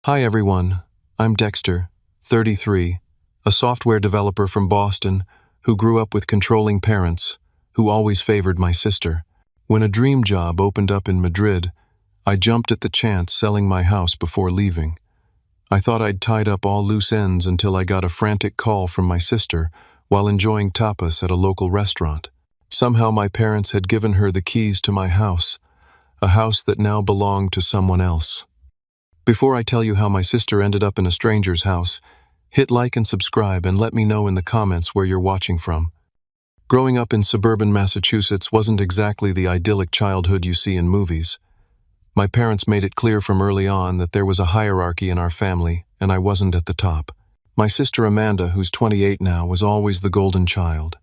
Hi everyone, I'm Dexter, 33, a software developer from Boston who grew up with controlling parents who always favored my sister. When a dream job opened up in Madrid, I jumped at the chance selling my house before leaving. I thought I'd tied up all loose ends until I got a frantic call from my sister while enjoying tapas at a local restaurant. Somehow my parents had given her the keys to my house, a house that now belonged to someone else. Before I tell you how my sister ended up in a stranger's house, hit like and subscribe and let me know in the comments where you're watching from. Growing up in suburban Massachusetts wasn't exactly the idyllic childhood you see in movies. My parents made it clear from early on that there was a hierarchy in our family, and I wasn't at the top. My sister Amanda, who's 28 now, was always the golden child.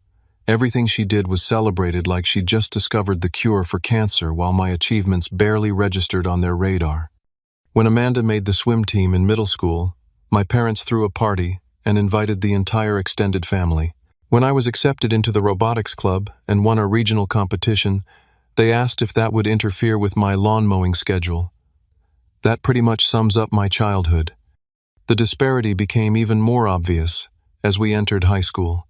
Everything she did was celebrated like she'd just discovered the cure for cancer, while my achievements barely registered on their radar. When Amanda made the swim team in middle school, my parents threw a party and invited the entire extended family. When I was accepted into the robotics club and won a regional competition, they asked if that would interfere with my lawn mowing schedule. That pretty much sums up my childhood. The disparity became even more obvious as we entered high school.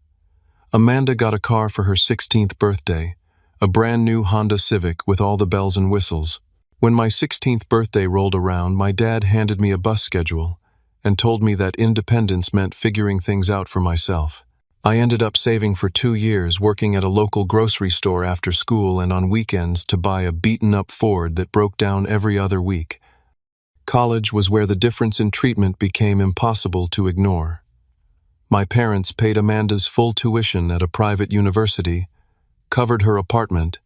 Amanda got a car for her 16th birthday, a brand new Honda Civic with all the bells and whistles. When my 16th birthday rolled around, my dad handed me a bus schedule and told me that independence meant figuring things out for myself. I ended up saving for 2 years, working at a local grocery store after school and on weekends to buy a beaten-up Ford that broke down every other week. College was where the difference in treatment became impossible to ignore. My parents paid Amanda's full tuition at a private university, covered her apartment,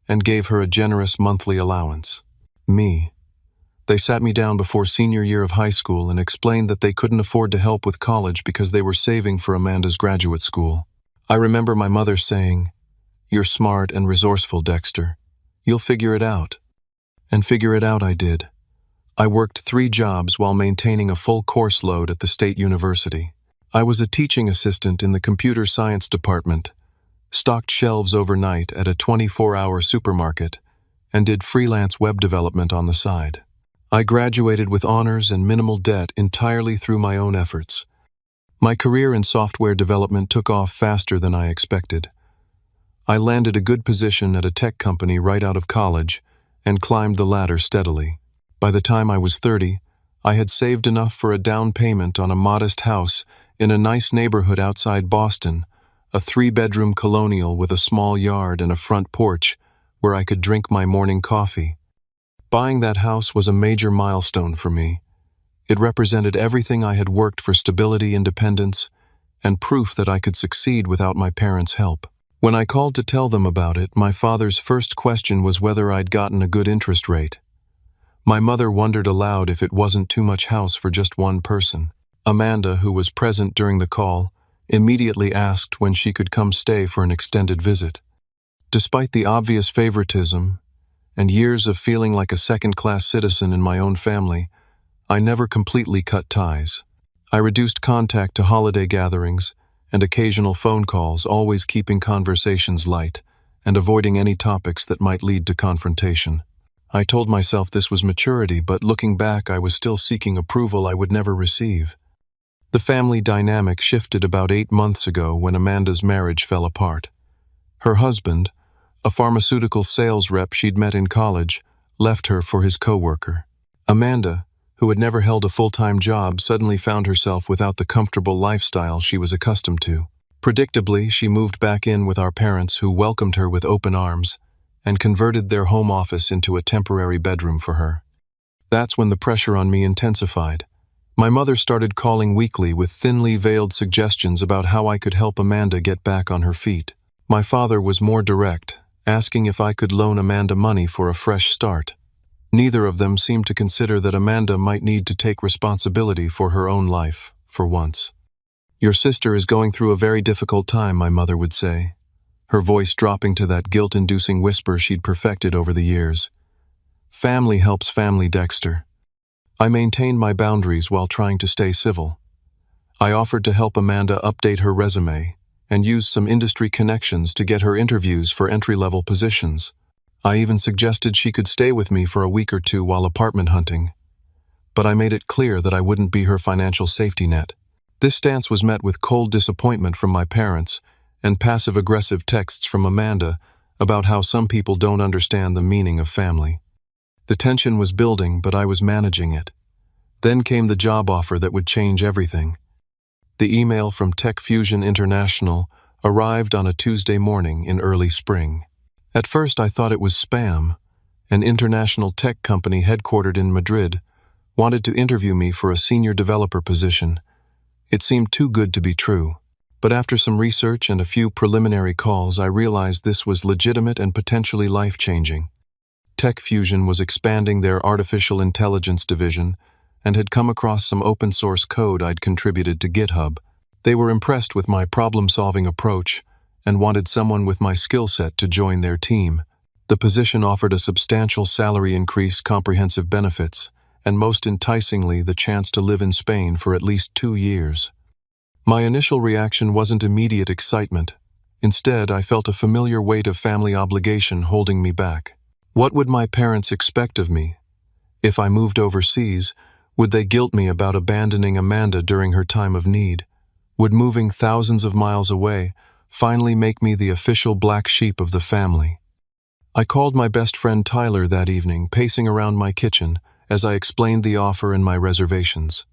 and gave her a generous monthly allowance. They sat me down before senior year of high school and explained that they couldn't afford to help with college because they were saving for Amanda's graduate school. I remember my mother saying, "You're smart and resourceful, Dexter. You'll figure it out." And figure it out I did. I worked 3 jobs while maintaining a full course load at the state university. I was a teaching assistant in the computer science department, stocked shelves overnight at a 24-hour supermarket, and did freelance web development on the side. I graduated with honors and minimal debt entirely through my own efforts. My career in software development took off faster than I expected. I landed a good position at a tech company right out of college and climbed the ladder steadily. By the time I was 30, I had saved enough for a down payment on a modest house in a nice neighborhood outside Boston, a 3-bedroom colonial with a small yard and a front porch where I could drink my morning coffee. Buying that house was a major milestone for me. It represented everything I had worked for: stability, independence, and proof that I could succeed without my parents' help. When I called to tell them about it, my father's first question was whether I'd gotten a good interest rate. My mother wondered aloud if it wasn't too much house for just one person. Amanda, who was present during the call, immediately asked when she could come stay for an extended visit. Despite the obvious favoritism and years of feeling like a second-class citizen in my own family, I never completely cut ties. I reduced contact to holiday gatherings and occasional phone calls, always keeping conversations light and avoiding any topics that might lead to confrontation. I told myself this was maturity, but looking back, I was still seeking approval I would never receive. The family dynamic shifted about 8 months ago when Amanda's marriage fell apart. Her husband, a pharmaceutical sales rep she'd met in college, left her for his coworker. Amanda, who had never held a full-time job, suddenly found herself without the comfortable lifestyle she was accustomed to. Predictably, she moved back in with our parents, who welcomed her with open arms and converted their home office into a temporary bedroom for her. That's when the pressure on me intensified. My mother started calling weekly with thinly veiled suggestions about how I could help Amanda get back on her feet. My father was more direct, asking if I could loan Amanda money for a fresh start. Neither of them seemed to consider that Amanda might need to take responsibility for her own life, for once. "Your sister is going through a very difficult time," my mother would say, her voice dropping to that guilt-inducing whisper she'd perfected over the years. Family helps family, Dexter. I maintained my boundaries while trying to stay civil. I offered to help Amanda update her resume and used some industry connections to get her interviews for entry-level positions. I even suggested she could stay with me for a week or 2 while apartment hunting. but I made it clear that I wouldn't be her financial safety net. This stance was met with cold disappointment from my parents and passive-aggressive texts from Amanda about how some people don't understand the meaning of family. The tension was building, but I was managing it. Then came the job offer that would change everything. The email from Tech Fusion International arrived on a Tuesday morning in early spring. At first I thought it was spam. An international tech company headquartered in Madrid wanted to interview me for a senior developer position. It seemed too good to be true. But after some research and a few preliminary calls, I realized this was legitimate and potentially life-changing. Tech Fusion was expanding their artificial intelligence division and had come across some open-source code I'd contributed to GitHub. They were impressed with my problem-solving approach and wanted someone with my skill set to join their team. The position offered a substantial salary increase, comprehensive benefits, and most enticingly, the chance to live in Spain for at least 2 years. My initial reaction wasn't immediate excitement. Instead, I felt a familiar weight of family obligation holding me back. What would my parents expect of me? If I moved overseas, would they guilt me about abandoning Amanda during her time of need? Would moving thousands of miles away finally make me the official black sheep of the family? I called my best friend Tyler that evening, pacing around my kitchen as I explained the offer and my reservations.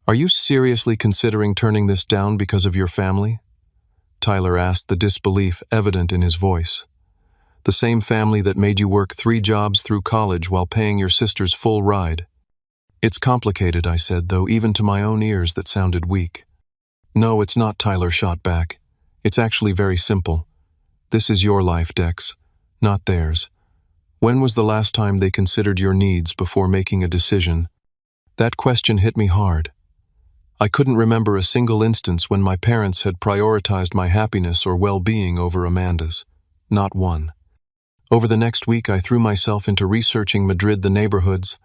"Are you seriously considering turning this down because of your family?" Tyler asked, the disbelief evident in his voice. "The same family that made you work 3 jobs through college while paying your sister's full ride." "It's complicated," I said, though even to my own ears that sounded weak. "No, it's not," Tyler shot back. "It's actually very simple. This is your life, Dex, not theirs. When was the last time they considered your needs before making a decision?" That question hit me hard. I couldn't remember a single instance when my parents had prioritized my happiness or well-being over Amanda's. Not one. Over the next week, I threw myself into researching Madrid, the neighborhoods,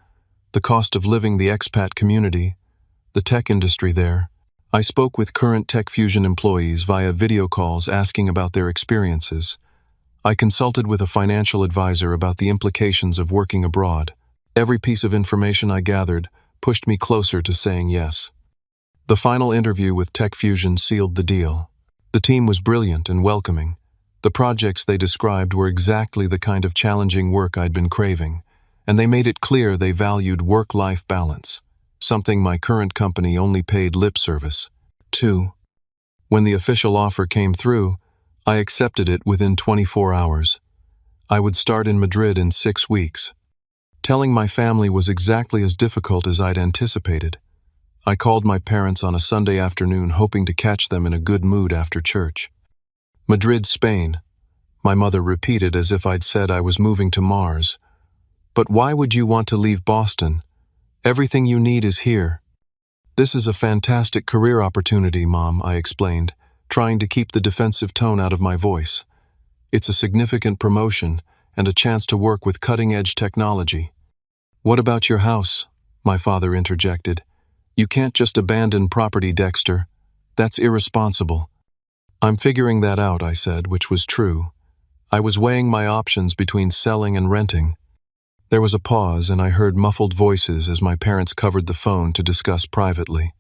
the cost of living, the expat community, the tech industry there. I spoke with current Tech Fusion employees via video calls asking about their experiences. I consulted with a financial advisor about the implications of working abroad. Every piece of information I gathered pushed me closer to saying yes. The final interview with Tech Fusion sealed the deal. The team was brilliant and welcoming. The projects they described were exactly the kind of challenging work I'd been craving, and they made it clear they valued work-life balance, something my current company only paid lip service to. When the official offer came through, I accepted it within 24 hours. I would start in Madrid in 6 weeks. Telling my family was exactly as difficult as I'd anticipated. I called my parents on a Sunday afternoon, hoping to catch them in a good mood after church. "Madrid, Spain," my mother repeated as if I'd said I was moving to Mars. "But why would you want to leave Boston? Everything you need is here." "This is a fantastic career opportunity, Mom," I explained, trying to keep the defensive tone out of my voice. "It's a significant promotion and a chance to work with cutting-edge technology." "What about your house?" my father interjected. "You can't just abandon property, Dexter. That's irresponsible." "I'm figuring that out," I said, which was true. I was weighing my options between selling and renting. There was a pause, and I heard muffled voices as my parents covered the phone to discuss privately.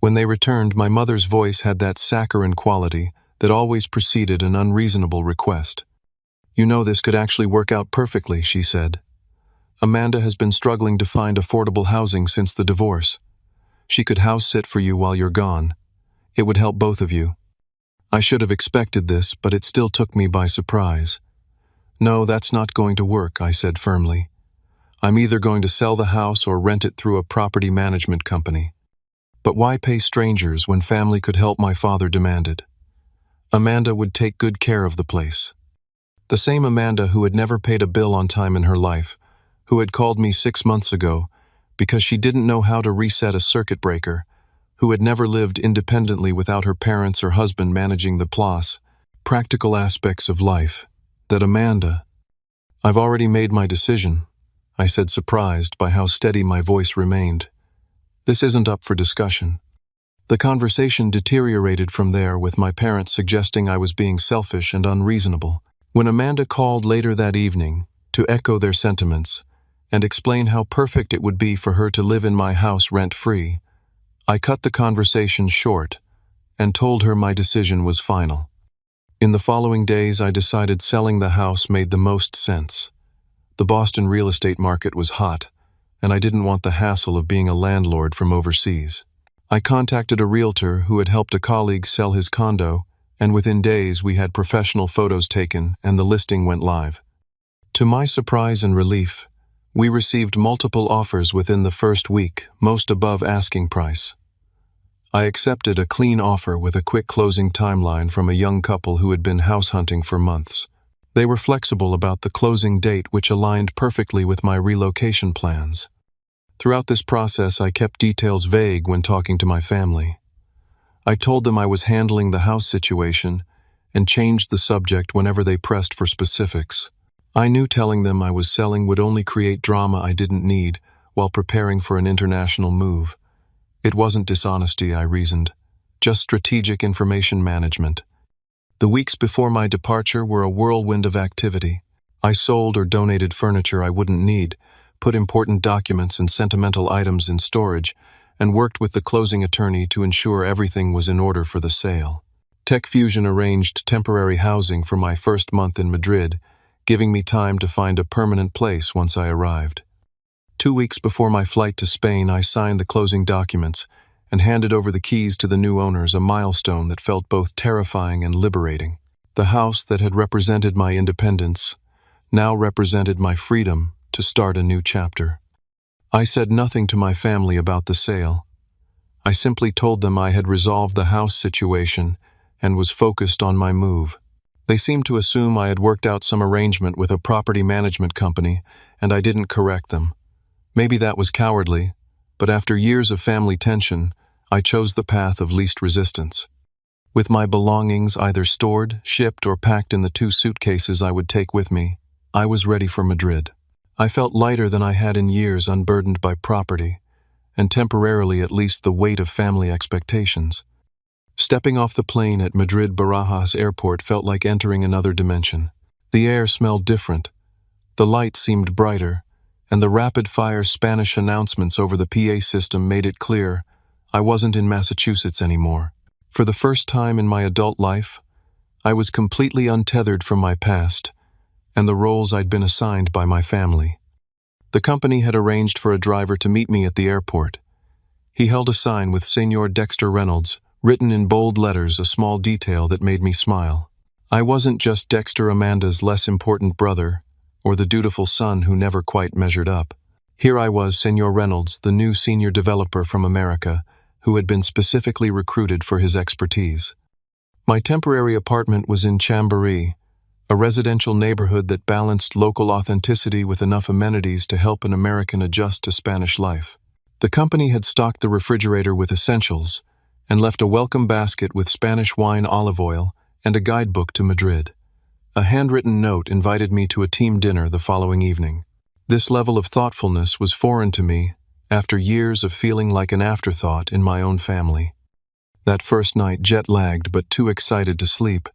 When they returned, my mother's voice had that saccharine quality that always preceded an unreasonable request. "You know, this could actually work out perfectly," she said. "Amanda has been struggling to find affordable housing since the divorce. She could house sit for you while you're gone. It would help both of you." I should have expected this, but it still took me by surprise. "No, that's not going to work," I said firmly. "I'm either going to sell the house or rent it through a property management company." "But why pay strangers when family could help?" my father demanded. "Amanda would take good care of the place." The same Amanda who had never paid a bill on time in her life, who had called me 6 months ago because she didn't know how to reset a circuit breaker, who had never lived independently without her parents or husband managing the practical aspects of life. That Amanda. "I've already made my decision," I said, surprised by how steady my voice remained. "This isn't up for discussion." The conversation deteriorated from there, with my parents suggesting I was being selfish and unreasonable. When Amanda called later that evening to echo their sentiments, and explain how perfect it would be for her to live in my house rent-free. I cut the conversation short and told her my decision was final. In the following days, I decided selling the house made the most sense. The Boston real estate market was hot, and I didn't want the hassle of being a landlord from overseas. I contacted a realtor who had helped a colleague sell his condo, and within days we had professional photos taken and the listing went live. To my surprise and relief, we received multiple offers within the first week, most above asking price. I accepted a clean offer with a quick closing timeline from a young couple who had been house hunting for months. They were flexible about the closing date, which aligned perfectly with my relocation plans. Throughout this process, I kept details vague when talking to my family. I told them I was handling the house situation and changed the subject whenever they pressed for specifics. I knew telling them I was selling would only create drama I didn't need while preparing for an international move. It wasn't dishonesty, I reasoned, just strategic information management. The weeks before my departure were a whirlwind of activity. I sold or donated furniture I wouldn't need, put important documents and sentimental items in storage, and worked with the closing attorney to ensure everything was in order for the sale. TechFusion arranged temporary housing for my first month in Madrid, giving me time to find a permanent place once I arrived. 2 weeks before my flight to Spain, I signed the closing documents and handed over the keys to the new owners, a milestone that felt both terrifying and liberating. The house that had represented my independence now represented my freedom to start a new chapter. I said nothing to my family about the sale. I simply told them I had resolved the house situation and was focused on my move. They seemed to assume I had worked out some arrangement with a property management company, and I didn't correct them. Maybe that was cowardly, but after years of family tension, I chose the path of least resistance. With my belongings either stored, shipped, or packed in the 2 suitcases I would take with me, I was ready for Madrid. I felt lighter than I had in years, unburdened by property, and temporarily at least the weight of family expectations. Stepping off the plane at Madrid Barajas Airport felt like entering another dimension. The air smelled different, the lights seemed brighter, and the rapid-fire Spanish announcements over the PA system made it clear I wasn't in Massachusetts anymore. For the first time in my adult life, I was completely untethered from my past and the roles I'd been assigned by my family. The company had arranged for a driver to meet me at the airport. He held a sign with Senor Dexter Reynolds, written in bold letters, a small detail that made me smile. I wasn't just Dexter Amanda's less important brother, or the dutiful son who never quite measured up. Here I was, Senor Reynolds, the new senior developer from America, who had been specifically recruited for his expertise. My temporary apartment was in Chamberí, a residential neighborhood that balanced local authenticity with enough amenities to help an American adjust to Spanish life. The company had stocked the refrigerator with essentials and left a welcome basket with Spanish wine, olive oil, and a guidebook to Madrid. A handwritten note invited me to a team dinner the following evening. This level of thoughtfulness was foreign to me after years of feeling like an afterthought in my own family. That first night, jet-lagged but too excited to sleep,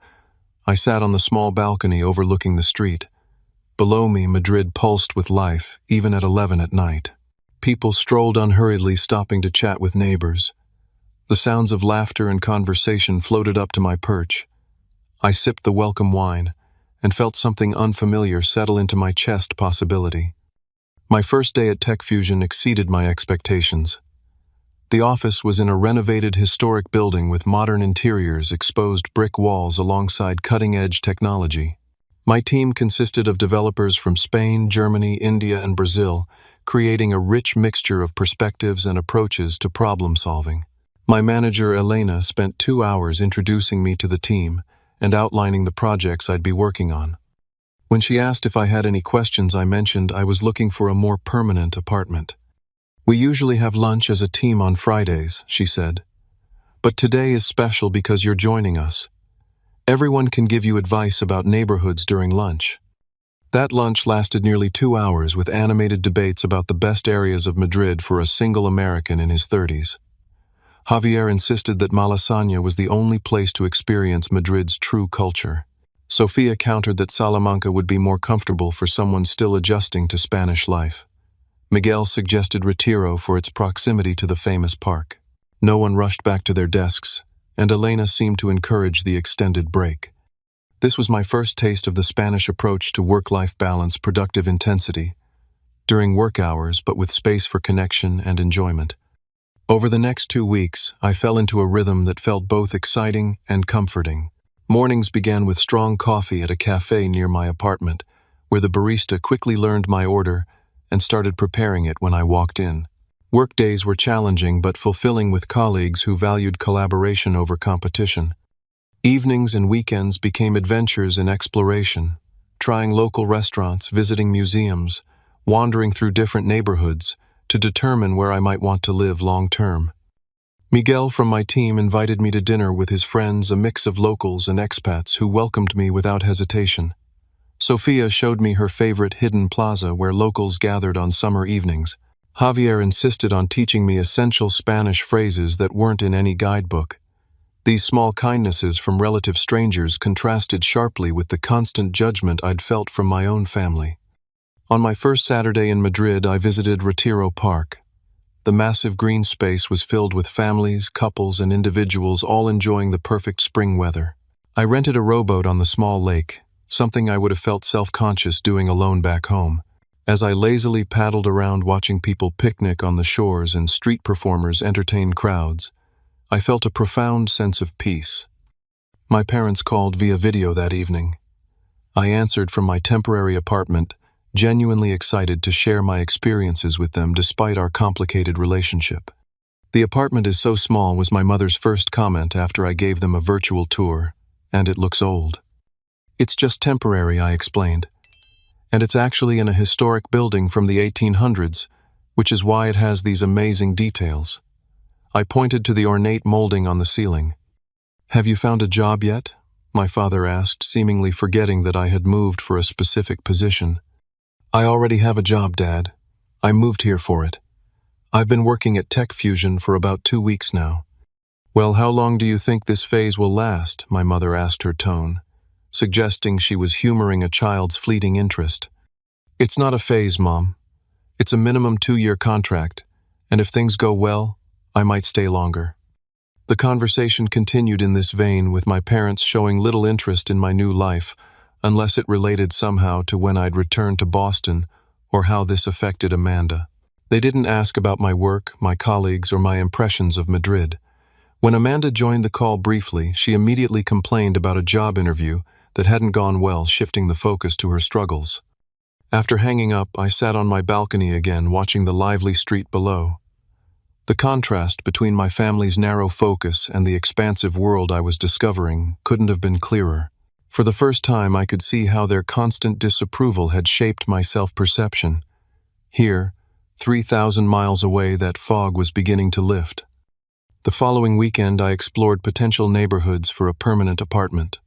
I sat on the small balcony overlooking the street. Below me, Madrid pulsed with life, even at 11 at night. People strolled unhurriedly, stopping to chat with neighbors. The sounds of laughter and conversation floated up to my perch. I sipped the welcome wine and felt something unfamiliar settle into my chest. Possibility. My first day at TechFusion exceeded my expectations. The office was in a renovated historic building with modern interiors, exposed brick walls alongside cutting-edge technology. My team consisted of developers from Spain, Germany, India, and Brazil, creating a rich mixture of perspectives and approaches to problem-solving. My manager, Elena, spent 2 hours introducing me to the team and outlining the projects I'd be working on. When she asked if I had any questions, I mentioned I was looking for a more permanent apartment. "We usually have lunch as a team on Fridays," she said. "But today is special because you're joining us. Everyone can give you advice about neighborhoods during lunch." That lunch lasted nearly 2 hours with animated debates about the best areas of Madrid for a single American in his 30s. Javier insisted that Malasaña was the only place to experience Madrid's true culture. Sofia countered that Salamanca would be more comfortable for someone still adjusting to Spanish life. Miguel suggested Retiro for its proximity to the famous park. No one rushed back to their desks, and Elena seemed to encourage the extended break. This was my first taste of the Spanish approach to work-life balance, productive intensity, during work hours but with space for connection and enjoyment. Over the next 2 weeks, I fell into a rhythm that felt both exciting and comforting. Mornings began with strong coffee at a cafe near my apartment, where the barista quickly learned my order and started preparing it when I walked in. Workdays were challenging but fulfilling with colleagues who valued collaboration over competition. Evenings and weekends became adventures in exploration, trying local restaurants, visiting museums, wandering through different neighborhoods to determine where I might want to live long-term. Miguel from my team invited me to dinner with his friends, a mix of locals and expats who welcomed me without hesitation. Sofia showed me her favorite hidden plaza where locals gathered on summer evenings. Javier insisted on teaching me essential Spanish phrases that weren't in any guidebook. These small kindnesses from relative strangers contrasted sharply with the constant judgment I'd felt from my own family. On my first Saturday in Madrid, I visited Retiro Park. The massive green space was filled with families, couples, and individuals all enjoying the perfect spring weather. I rented a rowboat on the small lake, something I would have felt self-conscious doing alone back home. As I lazily paddled around watching people picnic on the shores and street performers entertain crowds, I felt a profound sense of peace. My parents called via video that evening. I answered from my temporary apartment, genuinely excited to share my experiences with them despite our complicated relationship. "The apartment is so small," was my mother's first comment after I gave them a virtual tour, "and it looks old." "It's just temporary," I explained. "And it's actually in a historic building from the 1800s, which is why it has these amazing details." I pointed to the ornate molding on the ceiling. "Have you found a job yet?" my father asked, seemingly forgetting that I had moved for a specific position. "I already have a job, Dad. I moved here for it. I've been working at Tech Fusion for about 2 weeks now." "Well, how long do you think this phase will last?" my mother asked, her tone suggesting she was humoring a child's fleeting interest. "It's not a phase, Mom. It's a minimum 2-year contract, and if things go well, I might stay longer." The conversation continued in this vein, with my parents showing little interest in my new life, unless it related somehow to when I'd returned to Boston or how this affected Amanda. They didn't ask about my work, my colleagues, or my impressions of Madrid. When Amanda joined the call briefly, she immediately complained about a job interview that hadn't gone well, shifting the focus to her struggles. After hanging up, I sat on my balcony again, watching the lively street below. The contrast between my family's narrow focus and the expansive world I was discovering couldn't have been clearer. For the first time, I could see how their constant disapproval had shaped my self-perception. Here, 3,000 miles away, that fog was beginning to lift. The following weekend, I explored potential neighborhoods for a permanent apartment.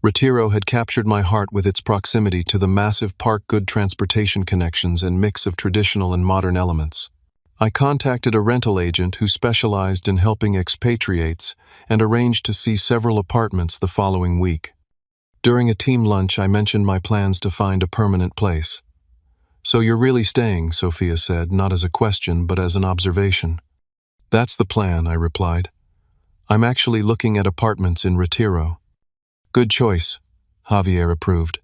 Retiro had captured my heart with its proximity to the massive park, good transportation connections, and mix of traditional and modern elements. I contacted a rental agent who specialized in helping expatriates and arranged to see several apartments the following week. During a team lunch, I mentioned my plans to find a permanent place. "So you're really staying," Sofia said, not as a question but as an observation. "That's the plan," I replied. "I'm actually looking at apartments in Retiro." "Good choice," Javier approved.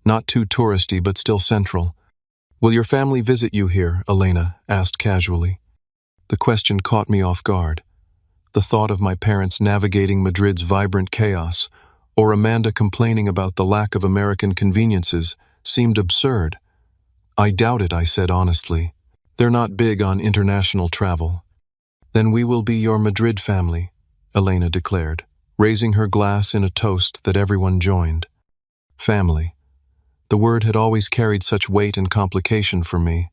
"Not too touristy but still central." "Will your family visit you here?" Elena asked casually. The question caught me off guard. The thought of my parents navigating Madrid's vibrant chaos, or Amanda complaining about the lack of American conveniences, seemed absurd. "I doubt it," I said honestly. "They're not big on international travel." "Then we will be your Madrid family," Elena declared, raising her glass in a toast that everyone joined. Family. The word had always carried such weight and complication for me,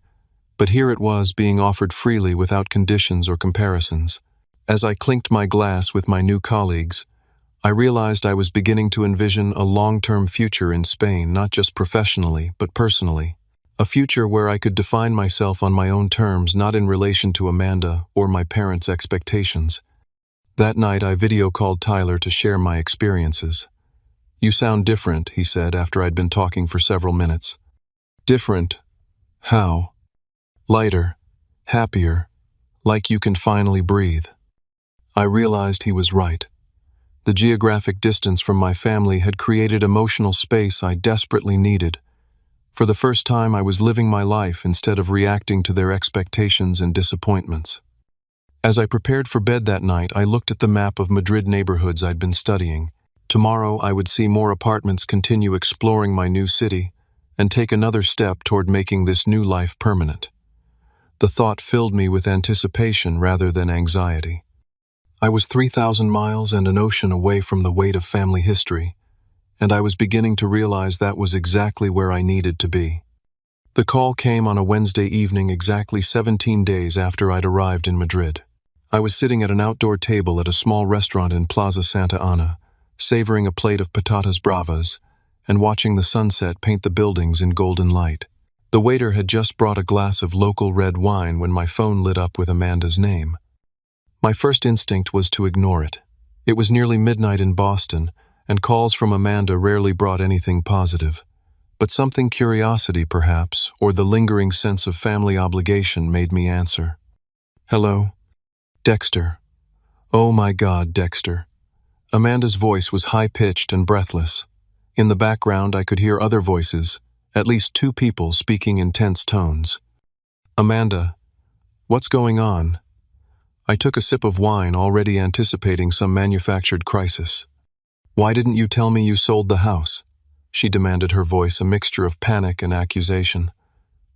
but here it was being offered freely without conditions or comparisons. As I clinked my glass with my new colleagues, I realized I was beginning to envision a long-term future in Spain, not just professionally, but personally. A future where I could define myself on my own terms, not in relation to Amanda or my parents' expectations. That night, I video called Tyler to share my experiences. "You sound different," he said after I'd been talking for several minutes. "Different? How?" Lighter, happier, like you can finally breathe. I realized he was right. The geographic distance from my family had created emotional space I desperately needed. For the first time, I was living my life instead of reacting to their expectations and disappointments. As I prepared for bed that night, I looked at the map of Madrid neighborhoods I'd been studying. Tomorrow, I would see more apartments, continue exploring my new city, and take another step toward making this new life permanent. The thought filled me with anticipation rather than anxiety. I was 3,000 miles and an ocean away from the weight of family history, and I was beginning to realize that was exactly where I needed to be. The call came on a Wednesday evening, exactly 17 days after I'd arrived in Madrid. I was sitting at an outdoor table at a small restaurant in Plaza Santa Ana, savoring a plate of patatas bravas and watching the sunset paint the buildings in golden light. The waiter had just brought a glass of local red wine when my phone lit up with Amanda's name. My first instinct was to ignore it. It was nearly midnight in Boston, and calls from Amanda rarely brought anything positive. But something, curiosity perhaps, or the lingering sense of family obligation, made me answer. "Hello? Dexter." "Oh my God, Dexter." Amanda's voice was high-pitched and breathless. In the background, I could hear other voices, at least two people speaking in tense tones. "Amanda, what's going on?" I took a sip of wine, already anticipating some manufactured crisis. "Why didn't you tell me you sold the house?" she demanded, her voice a mixture of panic and accusation.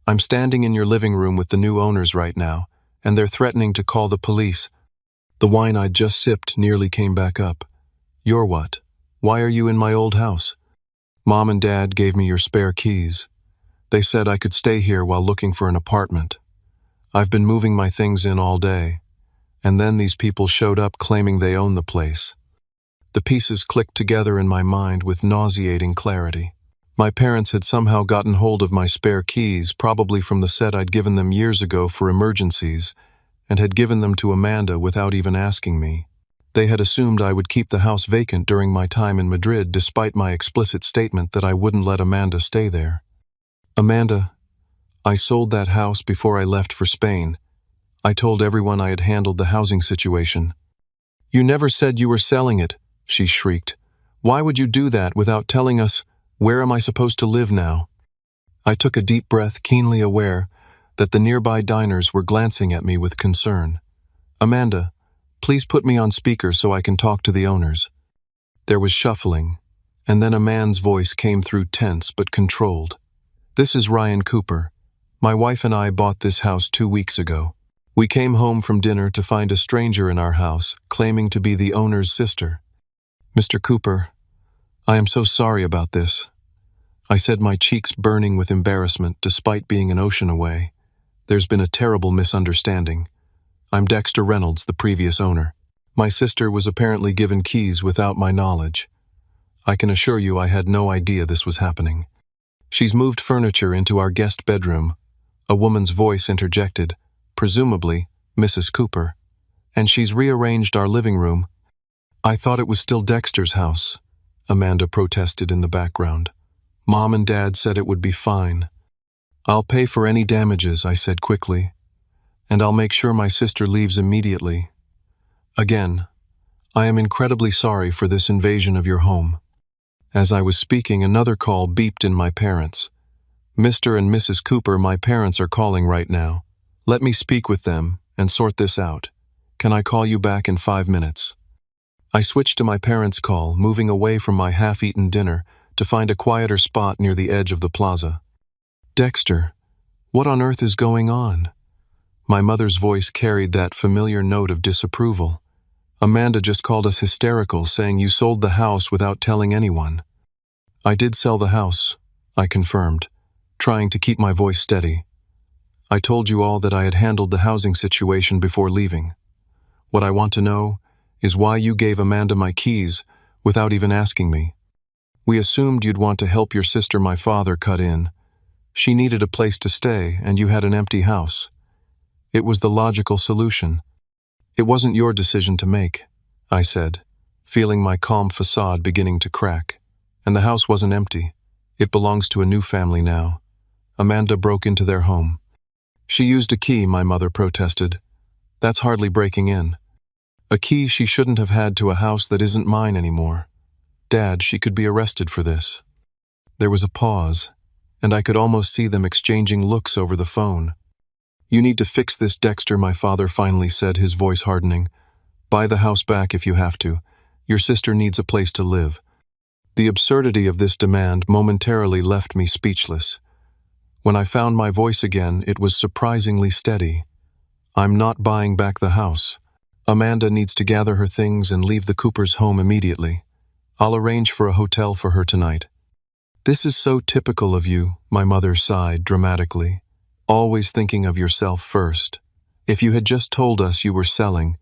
"I'm standing in your living room with the new owners right now, and they're threatening to call the police." The wine I'd just sipped nearly came back up. "You're what? Why are you in my old house?" "Mom and Dad gave me your spare keys. They said I could stay here while looking for an apartment. I've been moving my things in all day. And then these people showed up claiming they own the place." The pieces clicked together in my mind with nauseating clarity. My parents had somehow gotten hold of my spare keys, probably from the set I'd given them years ago for emergencies, and had given them to Amanda without even asking me. They had assumed I would keep the house vacant during my time in Madrid, despite my explicit statement that I wouldn't let Amanda stay there. "Amanda, I sold that house before I left for Spain. I told everyone I had handled the housing situation." "You never said you were selling it," she shrieked. "Why would you do that without telling us? Where am I supposed to live now?" I took a deep breath, keenly aware that the nearby diners were glancing at me with concern. "Amanda, please put me on speaker so I can talk to the owners." There was shuffling, and then a man's voice came through, tense but controlled. "This is Ryan Cooper. My wife and I bought this house 2 weeks ago. We came home from dinner to find a stranger in our house, claiming to be the owner's sister." "Mr. Cooper, I am so sorry about this," I said, my cheeks burning with embarrassment despite being an ocean away. "There's been a terrible misunderstanding. I'm Dexter Reynolds, the previous owner. My sister was apparently given keys without my knowledge. I can assure you I had no idea this was happening. She's moved furniture into our guest bedroom," a woman's voice interjected, presumably Mrs. Cooper, "and she's rearranged our living room." "I thought it was still Dexter's house," Amanda protested in the background. "Mom and Dad said it would be fine." "I'll pay for any damages," I said quickly, "and I'll make sure my sister leaves immediately. Again, I am incredibly sorry for this invasion of your home." As I was speaking, another call beeped in my parents. "Mr. and Mrs. Cooper, my parents are calling right now. Let me speak with them and sort this out. Can I call you back in 5 minutes?" I switched to my parents' call, moving away from my half-eaten dinner to find a quieter spot near the edge of the plaza. "Dexter, what on earth is going on?" My mother's voice carried that familiar note of disapproval. "Amanda just called us hysterical, saying you sold the house without telling anyone." "I did sell the house," I confirmed, trying to keep my voice steady. "I told you all that I had handled the housing situation before leaving. What I want to know is why you gave Amanda my keys without even asking me. We assumed you'd want to help your sister my father cut in. She needed a place to stay, and you had an empty house. It was the logical solution. It wasn't your decision to make," I said, feeling my calm facade beginning to crack. "And the house wasn't empty. It belongs to a new family now. Amanda broke into their home." She used a key, my mother protested. That's hardly breaking in. A key she shouldn't have had to a house that isn't mine anymore. Dad, she could be arrested for this. There was a pause, and I could almost see them exchanging looks over the phone. You need to fix this, Dexter, my father finally said, his voice hardening. Buy the house back if you have to. Your sister needs a place to live. The absurdity of this demand momentarily left me speechless. When I found my voice again, it was surprisingly steady. I'm not buying back the house. Amanda needs to gather her things and leave the Coopers' home immediately. I'll arrange for a hotel for her tonight. This is so typical of you, my mother sighed dramatically. Always thinking of yourself first. If you had just told us you were selling.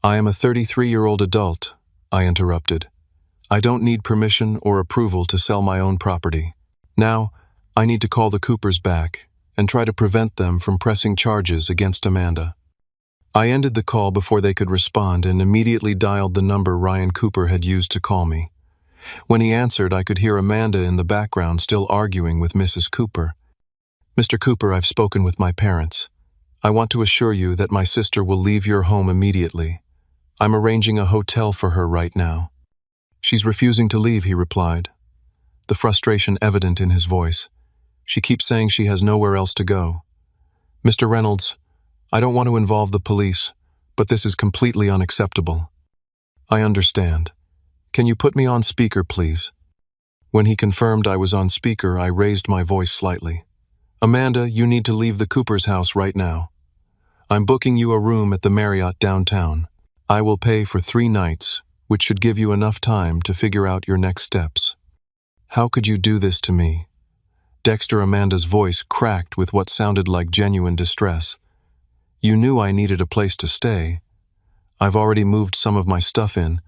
I am a 33-year-old adult, I interrupted. I don't need permission or approval to sell my own property. Now, I need to call the Coopers back and try to prevent them from pressing charges against Amanda. I ended the call before they could respond and immediately dialed the number Ryan Cooper had used to call me. When he answered, I could hear Amanda in the background still arguing with Mrs. Cooper. Mr. Cooper, I've spoken with my parents. I want to assure you that my sister will leave your home immediately. I'm arranging a hotel for her right now. She's refusing to leave, he replied, the frustration evident in his voice. She keeps saying she has nowhere else to go. Mr. Reynolds, I don't want to involve the police, but this is completely unacceptable. I understand. Can you put me on speaker, please? When he confirmed I was on speaker, I raised my voice slightly. Amanda, you need to leave the Coopers' house right now. I'm booking you a room at the Marriott downtown. I will pay for 3 nights, which should give you enough time to figure out your next steps. How could you do this to me? Dexter, Amanda's voice cracked with what sounded like genuine distress. You knew I needed a place to stay. I've already moved some of my stuff in.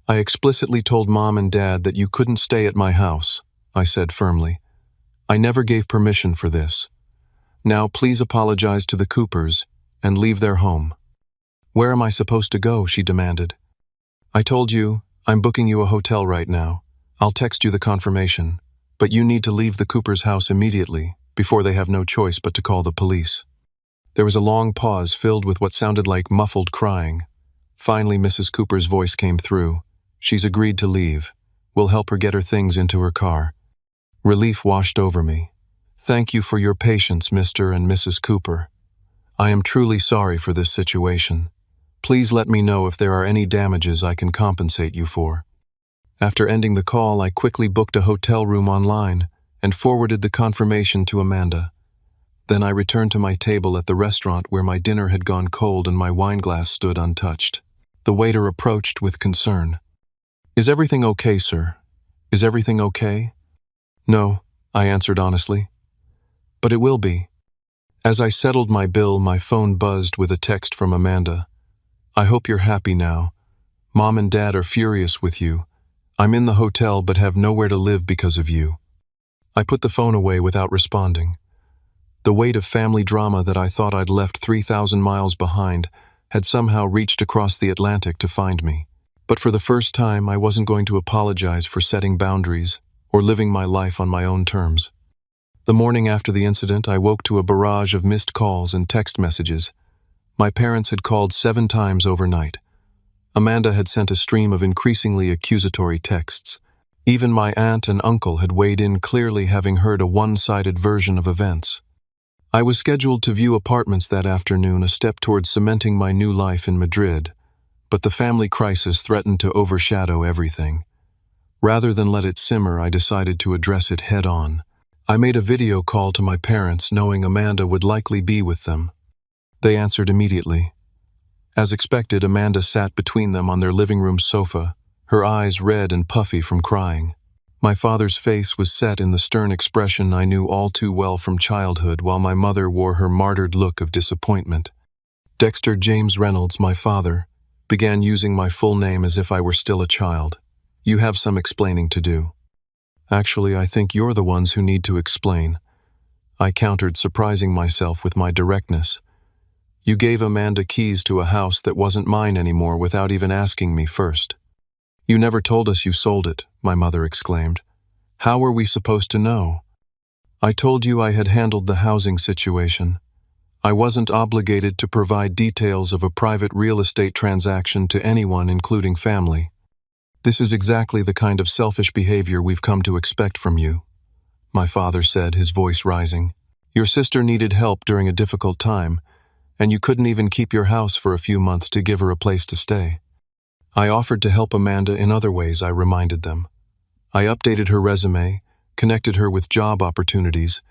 I explicitly told Mom and Dad that you couldn't stay at my house, I said firmly. I never gave permission for this. Now please apologize to the Coopers and leave their home. Where am I supposed to go? She demanded. I told you, I'm booking you a hotel right now. I'll text you the confirmation, but you need to leave the Coopers' house immediately, before they have no choice but to call the police. There was a long pause filled with what sounded like muffled crying. Finally, Mrs. Cooper's voice came through. She's agreed to leave. We'll help her get her things into her car. Relief washed over me. Thank you for your patience, Mr. and Mrs. Cooper. I am truly sorry for this situation. Please let me know if there are any damages I can compensate you for. After ending the call, I quickly booked a hotel room online and forwarded the confirmation to Amanda. Then I returned to my table at the restaurant where my dinner had gone cold and my wineglass stood untouched. The waiter approached with concern. Is everything okay, sir? Is everything okay? No, I answered honestly. But it will be. As I settled my bill, my phone buzzed with a text from Amanda. I hope you're happy now. Mom and Dad are furious with you. I'm in the hotel but have nowhere to live because of you. I put the phone away without responding. The weight of family drama that I thought I'd left 3,000 miles behind had somehow reached across the Atlantic to find me. But for the first time, I wasn't going to apologize for setting boundaries or living my life on my own terms. The morning after the incident, I woke to a barrage of missed calls and text messages. My parents had called 7 times overnight. Amanda had sent a stream of increasingly accusatory texts. Even my aunt and uncle had weighed in, clearly having heard a one-sided version of events. I was scheduled to view apartments that afternoon, a step towards cementing my new life in Madrid, but the family crisis threatened to overshadow everything. Rather than let it simmer, I decided to address it head-on. I made a video call to my parents, knowing Amanda would likely be with them. They answered immediately. As expected, Amanda sat between them on their living room sofa, her eyes red and puffy from crying. My father's face was set in the stern expression I knew all too well from childhood, while my mother wore her martyred look of disappointment. Dexter James Reynolds, my father, began using my full name as if I were still a child. You have some explaining to do. Actually, I think you're the ones who need to explain. I countered, surprising myself with my directness. You gave Amanda keys to a house that wasn't mine anymore without even asking me first. You never told us you sold it, my mother exclaimed. How were we supposed to know? I told you I had handled the housing situation. I wasn't obligated to provide details of a private real estate transaction to anyone, including family. This is exactly the kind of selfish behavior we've come to expect from you, my father said, his voice rising. Your sister needed help during a difficult time, and you couldn't even keep your house for a few months to give her a place to stay. I offered to help Amanda in other ways, I reminded them. I updated her resume, connected her with job opportunities,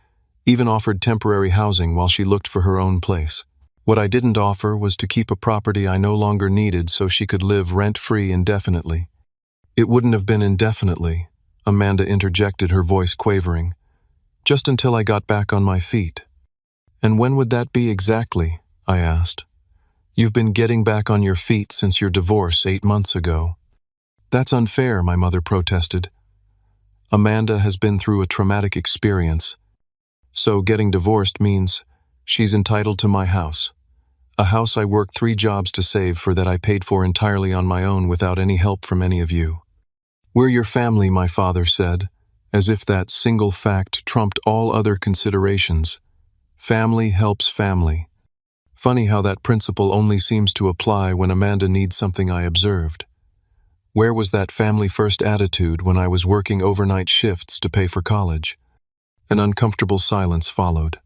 even offered temporary housing while she looked for her own place. What I didn't offer was to keep a property I no longer needed so she could live rent-free indefinitely. It wouldn't have been indefinitely, Amanda interjected, her voice quavering. Just until I got back on my feet. And when would that be exactly? I asked. You've been getting back on your feet since your divorce 8 months ago. That's unfair, my mother protested. Amanda has been through a traumatic experience. So getting divorced means she's entitled to my house. A house I worked 3 jobs to save for, that I paid for entirely on my own without any help from any of you. We're your family, my father said, as if that single fact trumped all other considerations. Family helps family. Funny how that principle only seems to apply when Amanda needs something, I observed. Where was that family-first attitude when I was working overnight shifts to pay for college? An uncomfortable silence followed.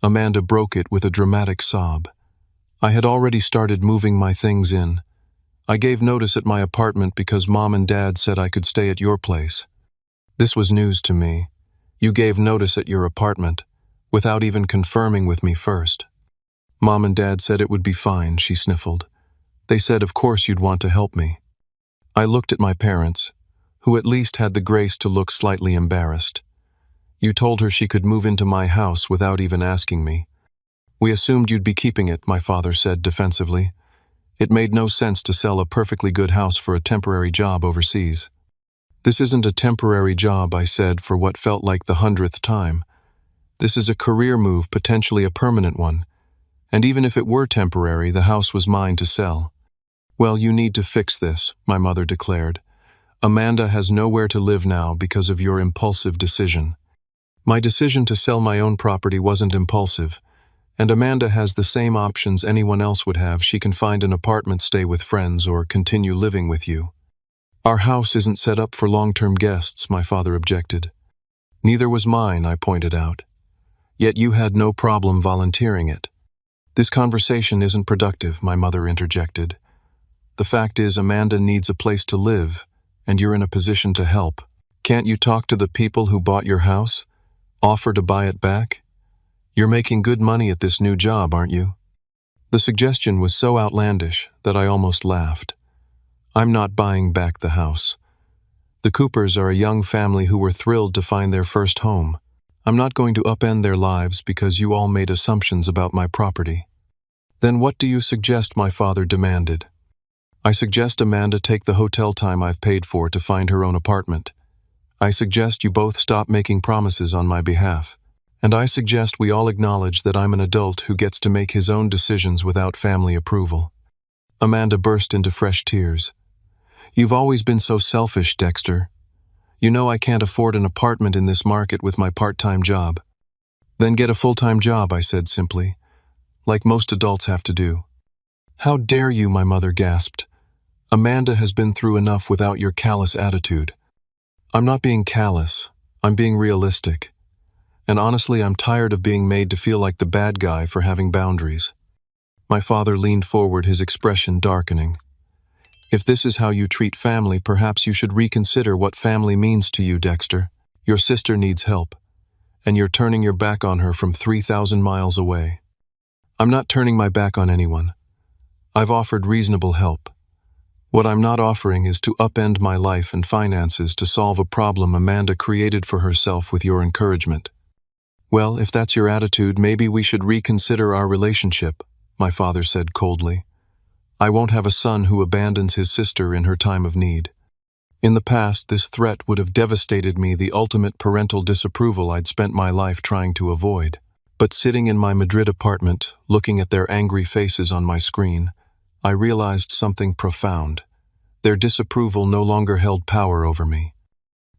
Amanda broke it with a dramatic sob. I had already started moving my things in. I gave notice at my apartment because Mom and Dad said I could stay at your place. This was news to me. You gave notice at your apartment, without even confirming with me first. Mom and Dad said it would be fine, she sniffled. They said of course you'd want to help me. I looked at my parents, who at least had the grace to look slightly embarrassed. You told her she could move into my house without even asking me. We assumed you'd be keeping it, my father said defensively. It made no sense to sell a perfectly good house for a temporary job overseas. This isn't a temporary job, I said for what felt like the 100th time. This is a career move, potentially a permanent one. And even if it were temporary, the house was mine to sell. Well, you need to fix this, my mother declared. Amanda has nowhere to live now because of your impulsive decision. My decision to sell my own property wasn't impulsive, and Amanda has the same options anyone else would have. She can find an apartment, stay with friends, or continue living with you. Our house isn't set up for long-term guests, my father objected. Neither was mine, I pointed out. Yet you had no problem volunteering it. This conversation isn't productive, my mother interjected. The fact is, Amanda needs a place to live, and you're in a position to help. Can't you talk to the people who bought your house? Offer to buy it back? You're making good money at this new job, aren't you? The suggestion was so outlandish that I almost laughed. I'm not buying back the house. The Coopers are a young family who were thrilled to find their first home. I'm not going to upend their lives because you all made assumptions about my property. Then what do you suggest? My father demanded. I suggest Amanda take the hotel time I've paid for to find her own apartment. I suggest you both stop making promises on my behalf. And I suggest we all acknowledge that I'm an adult who gets to make his own decisions without family approval. Amanda burst into fresh tears. You've always been so selfish, Dexter. You know I can't afford an apartment in this market with my part-time job. Then get a full-time job, I said simply, like most adults have to do. How dare you, my mother gasped. Amanda has been through enough without your callous attitude. I'm not being callous, I'm being realistic. And honestly, I'm tired of being made to feel like the bad guy for having boundaries. My father leaned forward, his expression darkening. If this is how you treat family, perhaps you should reconsider what family means to you, Dexter. Your sister needs help, and you're turning your back on her from 3,000 miles away. I'm not turning my back on anyone. I've offered reasonable help. What I'm not offering is to upend my life and finances to solve a problem Amanda created for herself with your encouragement. Well, if that's your attitude, maybe we should reconsider our relationship, my father said coldly. I won't have a son who abandons his sister in her time of need. In the past, this threat would have devastated me, the ultimate parental disapproval I'd spent my life trying to avoid. But sitting in my Madrid apartment, looking at their angry faces on my screen, I realized something profound. Their disapproval no longer held power over me.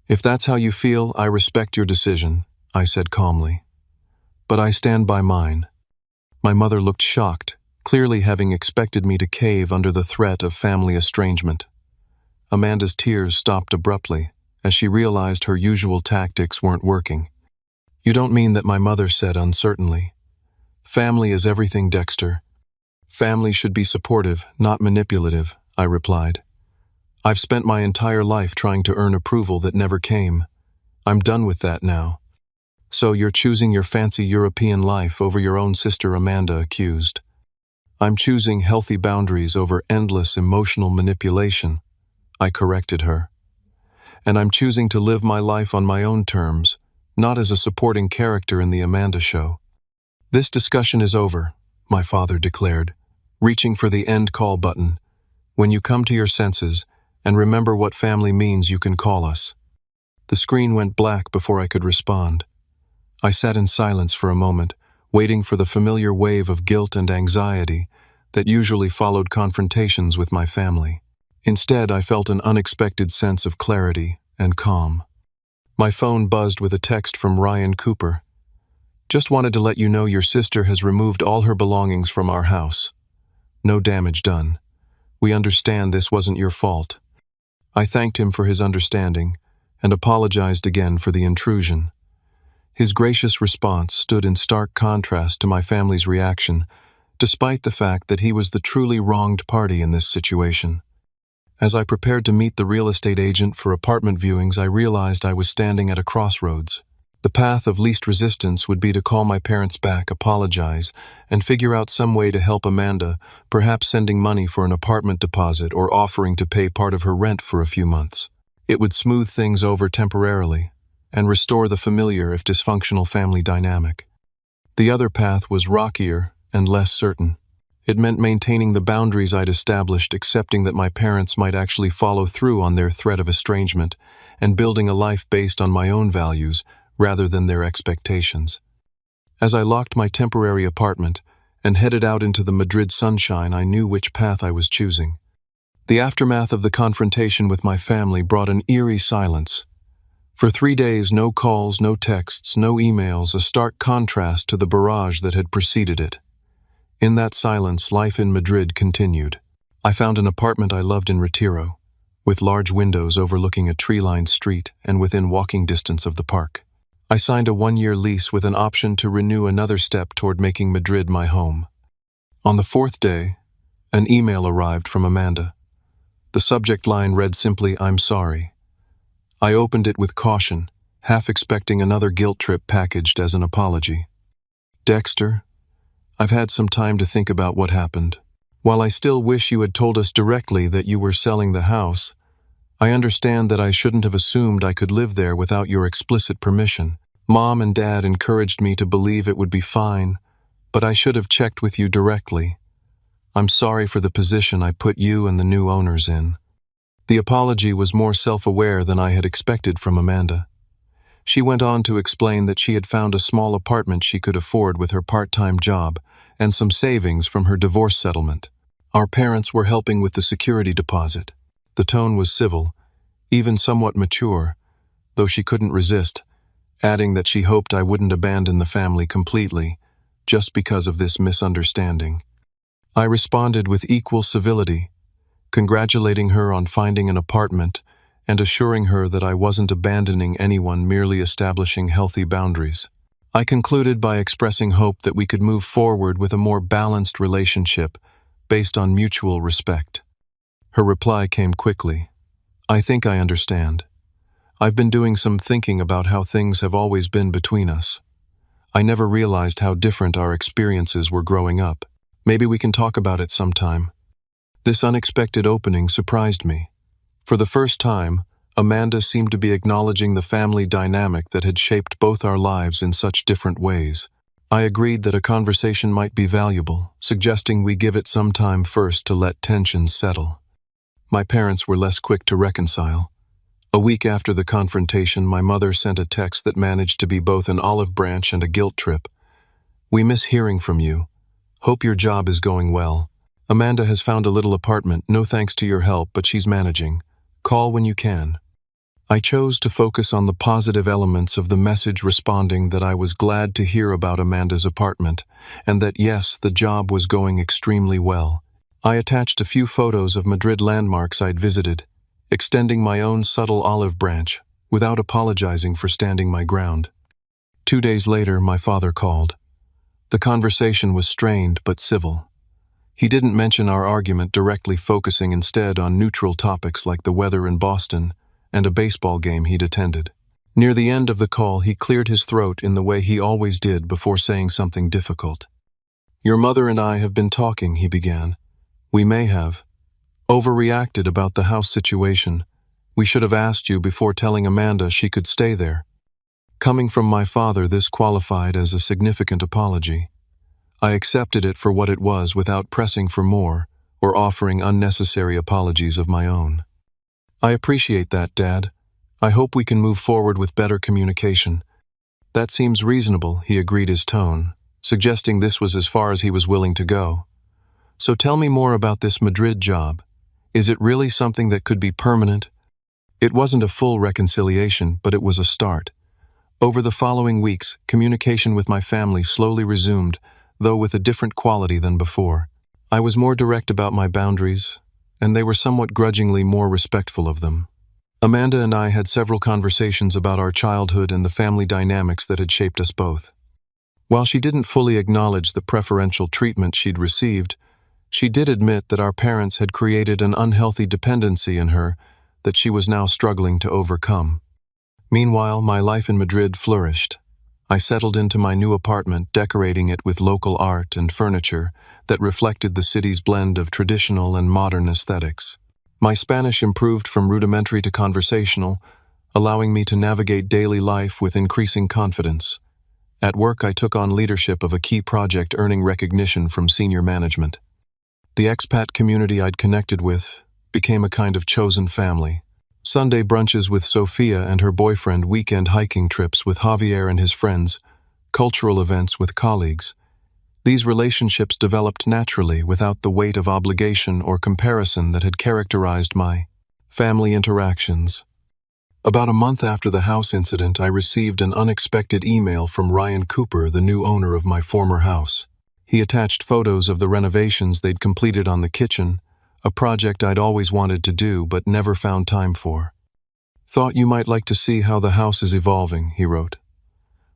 If that's how you feel, I respect your decision, I said calmly. But I stand by mine. My mother looked shocked, clearly having expected me to cave under the threat of family estrangement. Amanda's tears stopped abruptly, as she realized her usual tactics weren't working. "You don't mean that?" my mother said uncertainly. "Family is everything, Dexter. Family should be supportive, not manipulative," I replied. "I've spent my entire life trying to earn approval that never came. I'm done with that now." "So you're choosing your fancy European life over your own sister," Amanda accused. "I'm choosing healthy boundaries over endless emotional manipulation," I corrected her. "And I'm choosing to live my life on my own terms, not as a supporting character in the Amanda show." "This discussion is over," my father declared, reaching for the end call button. "When you come to your senses and remember what family means, you can call us." The screen went black before I could respond. I sat in silence for a moment, waiting for the familiar wave of guilt and anxiety that usually followed confrontations with my family. Instead, I felt an unexpected sense of clarity and calm. My phone buzzed with a text from Ryan Cooper. "Just wanted to let you know your sister has removed all her belongings from our house. No damage done. We understand this wasn't your fault." I thanked him for his understanding and apologized again for the intrusion. His gracious response stood in stark contrast to my family's reaction, despite the fact that he was the truly wronged party in this situation. As I prepared to meet the real estate agent for apartment viewings, I realized I was standing at a crossroads. The path of least resistance would be to call my parents back, apologize, and figure out some way to help Amanda, perhaps sending money for an apartment deposit or offering to pay part of her rent for a few months. It would smooth things over temporarily and restore the familiar if dysfunctional family dynamic. The other path was rockier and less certain. It meant maintaining the boundaries I'd established, accepting that my parents might actually follow through on their threat of estrangement, and building a life based on my own values rather than their expectations. As I locked my temporary apartment and headed out into the Madrid sunshine, I knew which path I was choosing. The aftermath of the confrontation with my family brought an eerie silence. For 3 days, no calls, no texts, no emails, a stark contrast to the barrage that had preceded it. In that silence, life in Madrid continued. I found an apartment I loved in Retiro, with large windows overlooking a tree-lined street and within walking distance of the park. I signed a 1-year lease with an option to renew another step toward making Madrid my home. On the 4th day, an email arrived from Amanda. The subject line read simply, "I'm sorry." I opened it with caution, half expecting another guilt trip packaged as an apology. "Dexter, I've had some time to think about what happened. While I still wish you had told us directly that you were selling the house, I understand that I shouldn't have assumed I could live there without your explicit permission. Mom and Dad encouraged me to believe it would be fine, but I should have checked with you directly. I'm sorry for the position I put you and the new owners in." The apology was more self-aware than I had expected from Amanda. She went on to explain that she had found a small apartment she could afford with her part-time job and some savings from her divorce settlement. Our parents were helping with the security deposit. The tone was civil, even somewhat mature, though she couldn't resist, adding that she hoped I wouldn't abandon the family completely, just because of this misunderstanding. I responded with equal civility, congratulating her on finding an apartment and assuring her that I wasn't abandoning anyone, merely establishing healthy boundaries. I concluded by expressing hope that we could move forward with a more balanced relationship based on mutual respect. Her reply came quickly. "I think I understand. I've been doing some thinking about how things have always been between us. I never realized how different our experiences were growing up. Maybe we can talk about it sometime." This unexpected opening surprised me. For the first time, Amanda seemed to be acknowledging the family dynamic that had shaped both our lives in such different ways. I agreed that a conversation might be valuable, suggesting we give it some time first to let tensions settle. My parents were less quick to reconcile. A week after the confrontation, my mother sent a text that managed to be both an olive branch and a guilt trip. "We miss hearing from you. Hope your job is going well. Amanda has found a little apartment, no thanks to your help, but she's managing. Call when you can." I chose to focus on the positive elements of the message, responding that I was glad to hear about Amanda's apartment, and that yes, the job was going extremely well. I attached a few photos of Madrid landmarks I'd visited, extending my own subtle olive branch, without apologizing for standing my ground. 2 days later, my father called. The conversation was strained but civil. He didn't mention our argument directly, focusing instead on neutral topics like the weather in Boston and a baseball game he'd attended. Near the end of the call, he cleared his throat in the way he always did before saying something difficult. "Your mother and I have been talking," he began. "We may have overreacted about the house situation. We should have asked you before telling Amanda she could stay there." Coming from my father, this qualified as a significant apology. I accepted it for what it was without pressing for more or offering unnecessary apologies of my own. "I appreciate that, Dad. I hope we can move forward with better communication." "That seems reasonable," he agreed, his tone suggesting this was as far as he was willing to go. "So tell me more about this Madrid job. Is it really something that could be permanent?" It wasn't a full reconciliation, but it was a start. Over the following weeks, communication with my family slowly resumed, though with a different quality than before. I was more direct about my boundaries, and they were somewhat grudgingly more respectful of them. Amanda and I had several conversations about our childhood and the family dynamics that had shaped us both. While she didn't fully acknowledge the preferential treatment she'd received, she did admit that our parents had created an unhealthy dependency in her that she was now struggling to overcome. Meanwhile, my life in Madrid flourished. I settled into my new apartment, decorating it with local art and furniture that reflected the city's blend of traditional and modern aesthetics. My Spanish improved from rudimentary to conversational, allowing me to navigate daily life with increasing confidence. At work, I took on leadership of a key project, earning recognition from senior management. The expat community I'd connected with became a kind of chosen family. Sunday brunches with Sophia and her boyfriend, weekend hiking trips with Javier and his friends, cultural events with colleagues. These relationships developed naturally without the weight of obligation or comparison that had characterized my family interactions. About a month after the house incident, I received an unexpected email from Ryan Cooper, the new owner of my former house. He attached photos of the renovations they'd completed on the kitchen, a project I'd always wanted to do but never found time for. "Thought you might like to see how the house is evolving," he wrote.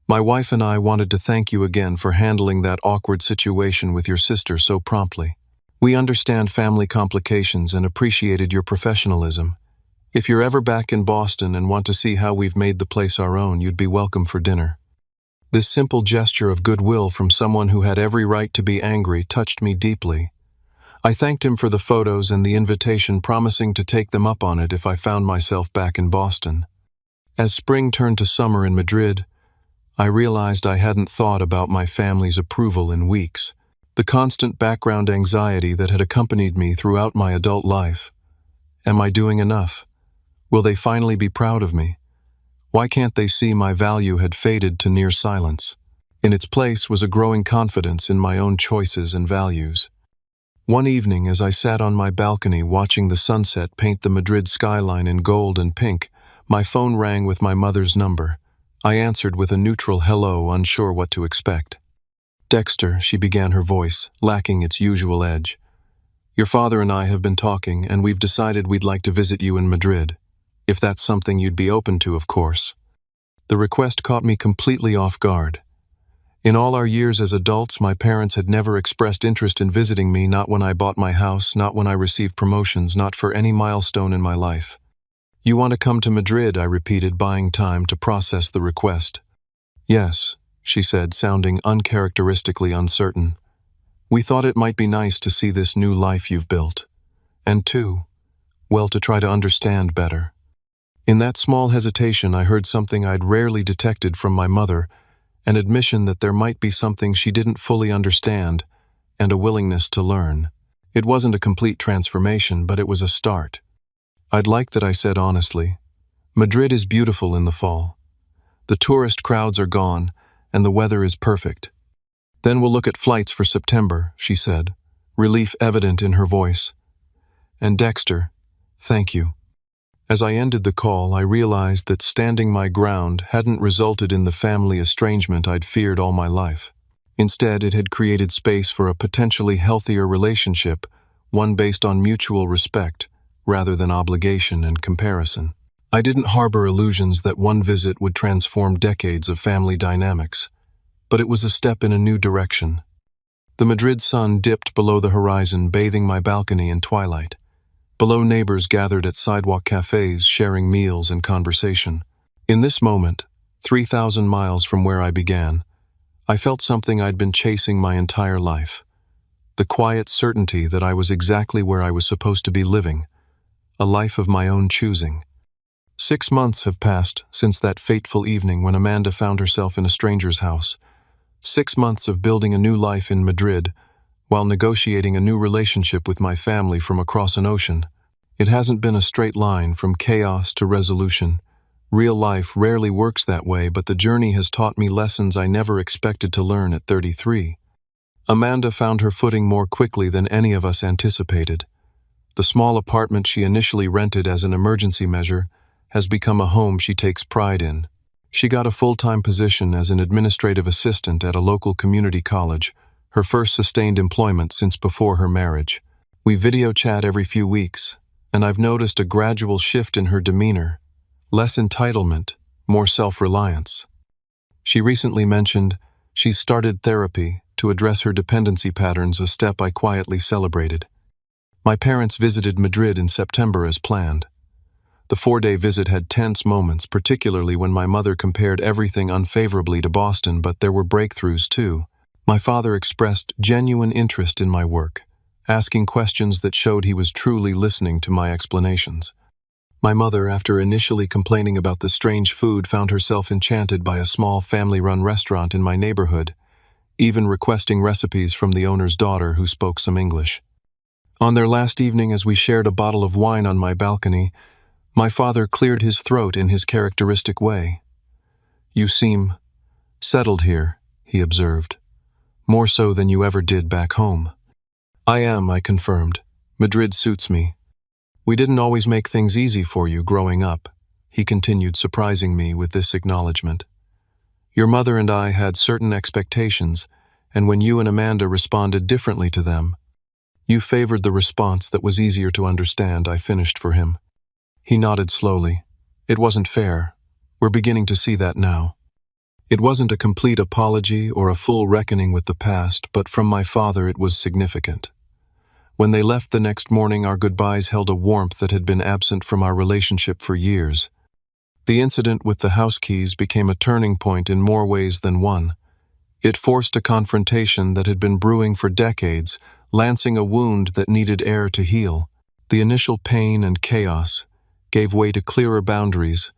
"My wife and I wanted to thank you again for handling that awkward situation with your sister so promptly. We understand family complications and appreciated your professionalism. If you're ever back in Boston and want to see how we've made the place our own, you'd be welcome for dinner." This simple gesture of goodwill from someone who had every right to be angry touched me deeply. I thanked him for the photos and the invitation, promising to take them up on it if I found myself back in Boston. As spring turned to summer in Madrid, I realized I hadn't thought about my family's approval in weeks. The constant background anxiety that had accompanied me throughout my adult life. Am I doing enough? Will they finally be proud of me? Why can't they see my value had faded to near silence? In its place was a growing confidence in my own choices and values. One evening, as I sat on my balcony watching the sunset paint the Madrid skyline in gold and pink, my phone rang with my mother's number. I answered with a neutral hello, unsure what to expect. "Dexter," she began, her voice lacking its usual edge. "Your father and I have been talking, and we've decided we'd like to visit you in Madrid. If that's something you'd be open to, of course." The request caught me completely off guard. In all our years as adults, my parents had never expressed interest in visiting me, not when I bought my house, not when I received promotions, not for any milestone in my life. "You want to come to Madrid?" I repeated, buying time to process the request. "Yes," she said, sounding uncharacteristically uncertain. "We thought it might be nice to see this new life you've built. And to try to understand better." In that small hesitation, I heard something I'd rarely detected from my mother, an admission that there might be something she didn't fully understand, and a willingness to learn. It wasn't a complete transformation, but it was a start. "I'd like that," I said honestly. "Madrid is beautiful in the fall. The tourist crowds are gone, and the weather is perfect. Then we'll look at flights for September," she said, relief evident in her voice. "And Dexter, thank you. As I ended the call, I realized that standing my ground hadn't resulted in the family estrangement I'd feared all my life. Instead, it had created space for a potentially healthier relationship, one based on mutual respect, rather than obligation and comparison. I didn't harbor illusions that one visit would transform decades of family dynamics, but it was a step in a new direction. The Madrid sun dipped below the horizon, bathing my balcony in twilight. Below, neighbors gathered at sidewalk cafes, sharing meals and conversation. In this moment, 3,000 miles from where I began, I felt something I'd been chasing my entire life. The quiet certainty that I was exactly where I was supposed to be living, a life of my own choosing. 6 months have passed since that fateful evening when Amanda found herself in a stranger's house. 6 months of building a new life in Madrid, while negotiating a new relationship with my family from across an ocean. It hasn't been a straight line from chaos to resolution. Real life rarely works that way, but the journey has taught me lessons I never expected to learn at 33. Amanda found her footing more quickly than any of us anticipated. The small apartment she initially rented as an emergency measure has become a home she takes pride in. She got a full-time position as an administrative assistant at a local community college, her first sustained employment since before her marriage. We video chat every few weeks, and I've noticed a gradual shift in her demeanor. Less entitlement, more self-reliance. She recently mentioned she's started therapy to address her dependency patterns, a step I quietly celebrated. My parents visited Madrid in September as planned. The 4-day visit had tense moments, particularly when my mother compared everything unfavorably to Boston, but there were breakthroughs too. My father expressed genuine interest in my work, asking questions that showed he was truly listening to my explanations. My mother, after initially complaining about the strange food, found herself enchanted by a small family-run restaurant in my neighborhood, even requesting recipes from the owner's daughter who spoke some English. On their last evening, as we shared a bottle of wine on my balcony, my father cleared his throat in his characteristic way. "You seem settled here," he observed. "More so than you ever did back home." "I am," I confirmed. "Madrid suits me." "We didn't always make things easy for you growing up," he continued, surprising me with this acknowledgement. "Your mother and I had certain expectations, and when you and Amanda responded differently to them, you favored the response that was easier to understand," I finished for him. He nodded slowly. "It wasn't fair. We're beginning to see that now." It wasn't a complete apology or a full reckoning with the past, but from my father it was significant. When they left the next morning, our goodbyes held a warmth that had been absent from our relationship for years. The incident with the house keys became a turning point in more ways than one. It forced a confrontation that had been brewing for decades, lancing a wound that needed air to heal. The initial pain and chaos gave way to clearer boundaries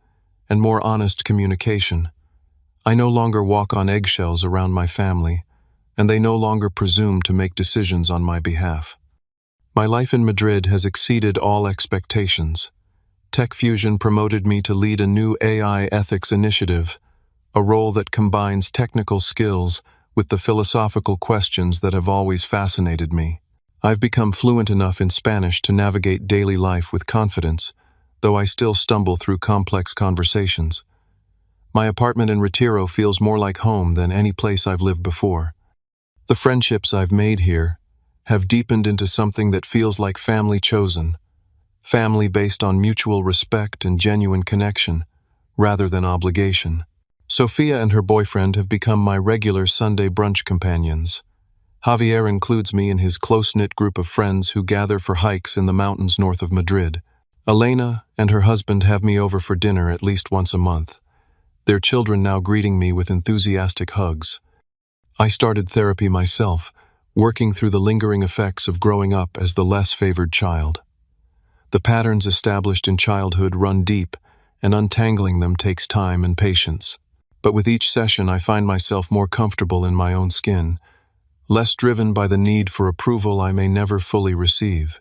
and more honest communication. I no longer walk on eggshells around my family, and they no longer presume to make decisions on my behalf. My life in Madrid has exceeded all expectations. Tech Fusion promoted me to lead a new AI ethics initiative, a role that combines technical skills with the philosophical questions that have always fascinated me. I've become fluent enough in Spanish to navigate daily life with confidence, though I still stumble through complex conversations. My apartment in Retiro feels more like home than any place I've lived before. The friendships I've made here have deepened into something that feels like family chosen, family based on mutual respect and genuine connection, rather than obligation. Sophia and her boyfriend have become my regular Sunday brunch companions. Javier includes me in his close-knit group of friends who gather for hikes in the mountains north of Madrid. Elena and her husband have me over for dinner at least once a month, their children now greeting me with enthusiastic hugs. I started therapy myself, working through the lingering effects of growing up as the less favored child. The patterns established in childhood run deep, and untangling them takes time and patience. But with each session, I find myself more comfortable in my own skin, less driven by the need for approval I may never fully receive.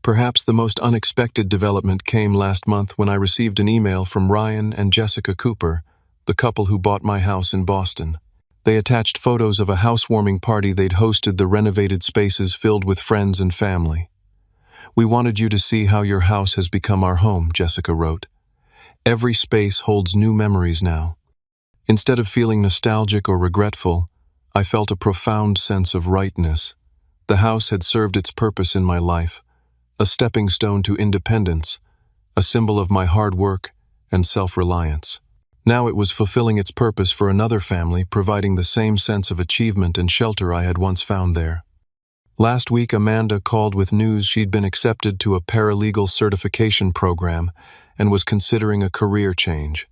Perhaps the most unexpected development came last month when I received an email from Ryan and Jessica Cooper, the couple who bought my house in Boston. They attached photos of a housewarming party they'd hosted, the renovated spaces filled with friends and family. "We wanted you to see how your house has become our home," Jessica wrote. "Every space holds new memories now." Instead of feeling nostalgic or regretful, I felt a profound sense of rightness. The house had served its purpose in my life, a stepping stone to independence, a symbol of my hard work and self-reliance. Now it was fulfilling its purpose for another family, providing the same sense of achievement and shelter I had once found there. Last week, Amanda called with news she'd been accepted to a paralegal certification program and was considering a career change.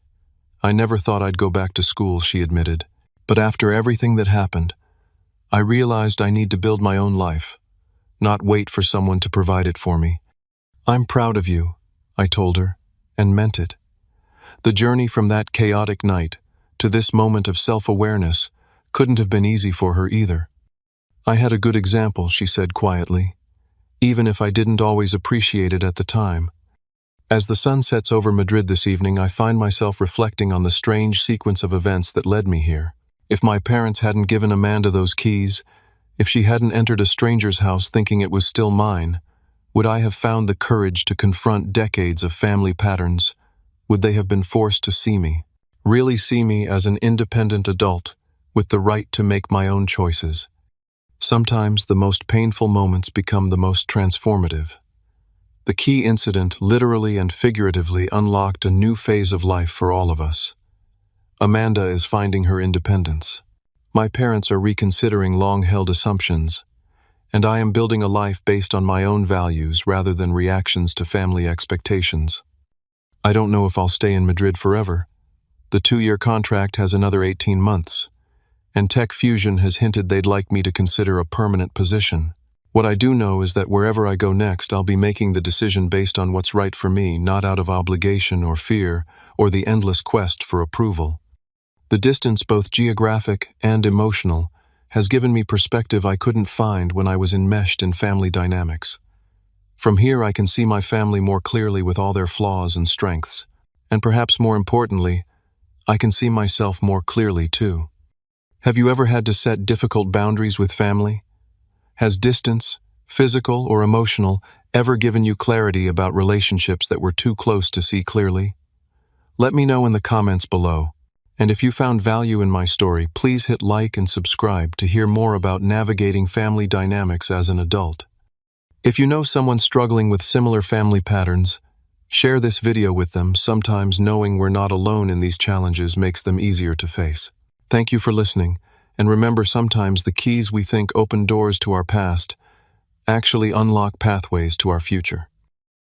"I never thought I'd go back to school," she admitted. "But after everything that happened, I realized I need to build my own life, not wait for someone to provide it for me." "I'm proud of you," I told her, and meant it. The journey from that chaotic night to this moment of self-awareness couldn't have been easy for her either. "I had a good example," she said quietly, "even if I didn't always appreciate it at the time." As the sun sets over Madrid this evening, I find myself reflecting on the strange sequence of events that led me here. If my parents hadn't given Amanda those keys, if she hadn't entered a stranger's house thinking it was still mine, would I have found the courage to confront decades of family patterns? Would they have been forced to see me, really see me as an independent adult with the right to make my own choices? Sometimes the most painful moments become the most transformative. The key incident literally and figuratively unlocked a new phase of life for all of us. Amanda is finding her independence. My parents are reconsidering long-held assumptions, and I am building a life based on my own values rather than reactions to family expectations. I don't know if I'll stay in Madrid forever. The 2-year contract has another 18 months, and Tech Fusion has hinted they'd like me to consider a permanent position. What I do know is that wherever I go next, I'll be making the decision based on what's right for me, not out of obligation or fear or the endless quest for approval. The distance, both geographic and emotional, has given me perspective I couldn't find when I was enmeshed in family dynamics. From here, I can see my family more clearly with all their flaws and strengths. And perhaps more importantly, I can see myself more clearly too. Have you ever had to set difficult boundaries with family? Has distance, physical or emotional, ever given you clarity about relationships that were too close to see clearly? Let me know in the comments below. And if you found value in my story, please hit like and subscribe to hear more about navigating family dynamics as an adult. If you know someone struggling with similar family patterns, share this video with them. Sometimes knowing we're not alone in these challenges makes them easier to face. Thank you for listening, and remember, sometimes the keys we think open doors to our past actually unlock pathways to our future.